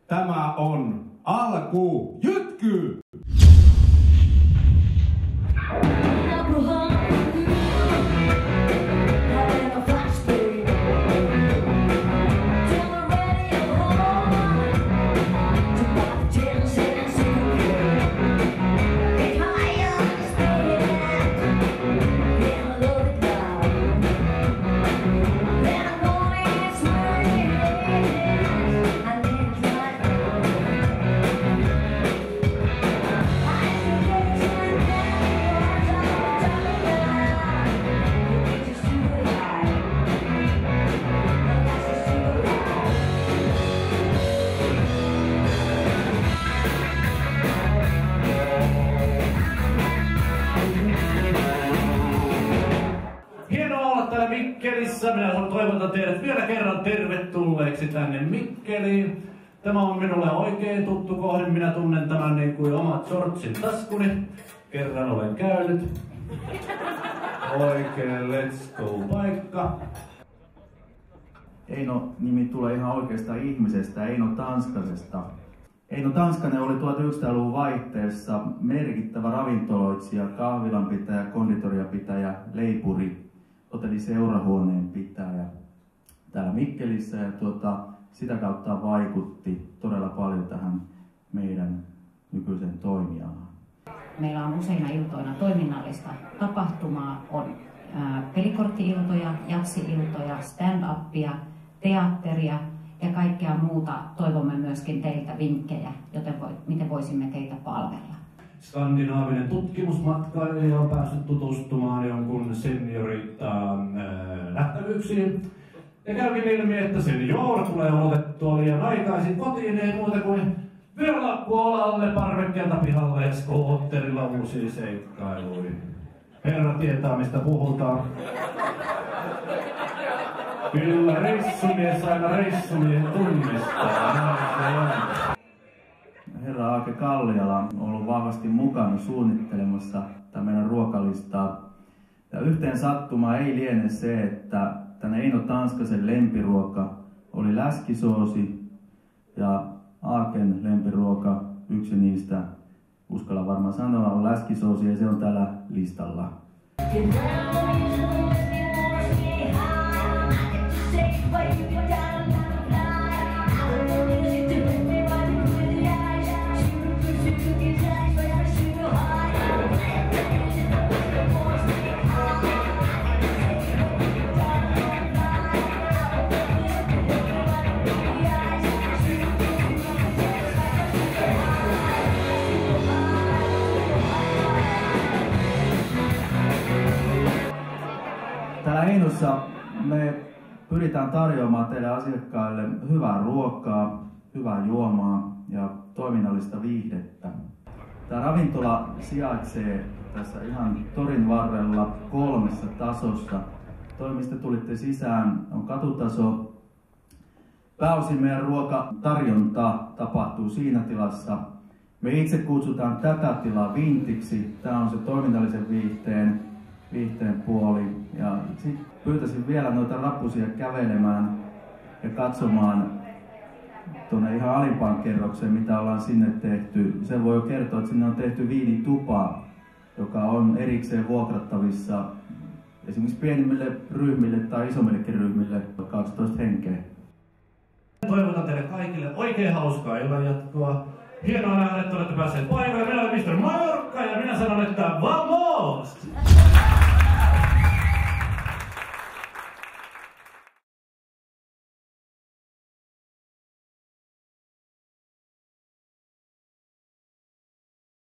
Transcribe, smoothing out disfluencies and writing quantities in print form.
Tämä on Alku Jytky! Mikkelissä. Minä toivotan teidät vielä kerran tervetulleeksi tänne Mikkeliin. Tämä on minulle oikein tuttu kohde. Minä tunnen tämän niin kuin omat shortsin taskuni. Kerran olen käynyt. Oikein let's go paikka. Eino nimi tulee ihan oikeasta ihmisestä, Eino Tanskasesta. Eino Tanskanen oli 1900-luvun vaihteessa merkittävä ravintoloitsija, kahvilanpitäjä, konditoriapitäjä, leipuri, hotelliseurahuoneen pitäjä täällä Mikkelissä ja sitä kautta vaikutti todella paljon tähän meidän nykyiseen toimialaan. Meillä on useina iltoina toiminnallista tapahtumaa, on pelikortti-iltoja, jaksi-iltoja, stand-upia, teatteria ja kaikkea muuta. Toivomme myöskin teiltä vinkkejä, miten voisimme teitä palvella. Skandinaavinen tutkimusmatkailija on päässyt tutustumaan jonkun senioritaan nähtävyyksiin. Ja käykin ilmi, että senior tulee otettua liian aikaisin kotiin, ei muuta kuin vyölappu olalle, parvekkeelta pihalle ja skootterilla uusiin seikkailuihin. Herra tietää, mistä puhutaan. Kyllä reissumies aina reissumien tunnistaa. Herra Aake Kalliala on ollut vahvasti mukana suunnittelemassa tämän meidän ruokalistaa. Ja yhteen sattumaan ei liene se, että tänne Eino Tanskasen lempiruoka oli läskisoosi ja Aaken lempiruoka, yksi niistä, uskalla varmaan sanoa, on läskisoosi ja se on täällä listalla. Täällä Einossa me pyritään tarjoamaan teille asiakkaille hyvää ruokaa, hyvää juomaa ja toiminnallista viihdettä. Tämä ravintola sijaitsee tässä ihan torin varrella 3 tasossa. Toi, mistä tulitte sisään, on katutaso. Pääosin meidän ruokatarjonta tapahtuu siinä tilassa. Me itse kutsutaan tätä tilaa vintiksi. Tämä on se toiminnallisen viihteen puoli. Ja sitten pyytäisin vielä noita rappusia kävelemään ja katsomaan tuonne ihan alimpaan kerrokseen, mitä ollaan sinne tehty. Sen voi jo kertoa, että sinne on tehty viinitupa, joka on erikseen vuokrattavissa esimerkiksi pienimmille ryhmille tai isommillekin ryhmille 12 henkeä. Toivotan teille kaikille oikein hauskaa illanjatkoa. Hienoa nähdä, että olette päässeet paikalle. Minä olen Mr. Majorka ja minä sanon, että vamos!